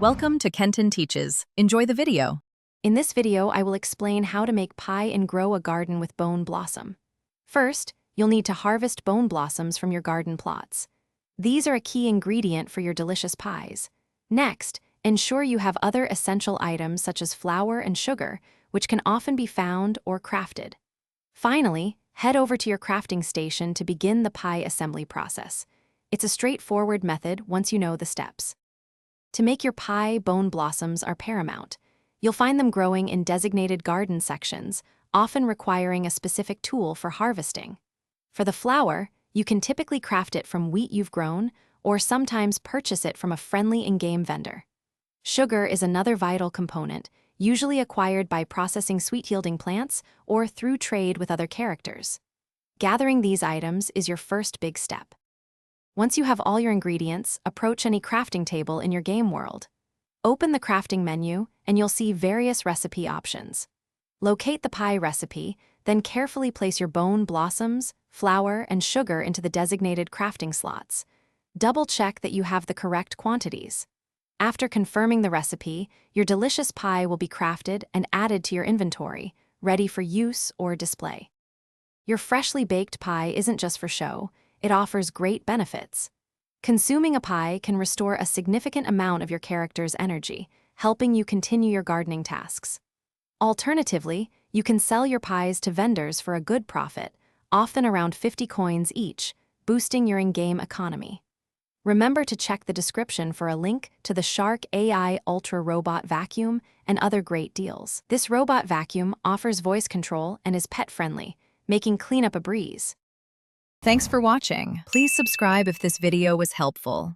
Welcome to Kenton Teaches. Enjoy the video. In this video, I will explain how to make pie and grow a garden with bone blossom. First, you'll need to harvest bone blossoms from your garden plots. These are a key ingredient for your delicious pies. Next, ensure you have other essential items such as flour and sugar, which can often be found or crafted. Finally, head over to your crafting station to begin the pie assembly process. It's a straightforward method once you know the steps. To make your pie, bone blossoms are paramount. You'll find them growing in designated garden sections, often requiring a specific tool for harvesting. For the flour, you can typically craft it from wheat you've grown, or sometimes purchase it from a friendly in-game vendor. Sugar is another vital component, usually acquired by processing sweet-yielding plants or through trade with other characters. Gathering these items is your first big step. Once you have all your ingredients, approach any crafting table in your game world. Open the crafting menu, and you'll see various recipe options. Locate the pie recipe, then carefully place your bone blossoms, flour, and sugar into the designated crafting slots. Double-check that you have the correct quantities. After confirming the recipe, your delicious pie will be crafted and added to your inventory, ready for use or display. Your freshly baked pie isn't just for show. It offers great benefits. Consuming a pie can restore a significant amount of your character's energy, helping you continue your gardening tasks. Alternatively, you can sell your pies to vendors for a good profit, often around 50 coins each, boosting your in-game economy. Remember to check the description for a link to the Shark AI Ultra Robot Vacuum and other great deals. This robot vacuum offers voice control and is pet-friendly, making cleanup a breeze. Thanks for watching. Please subscribe if this video was helpful.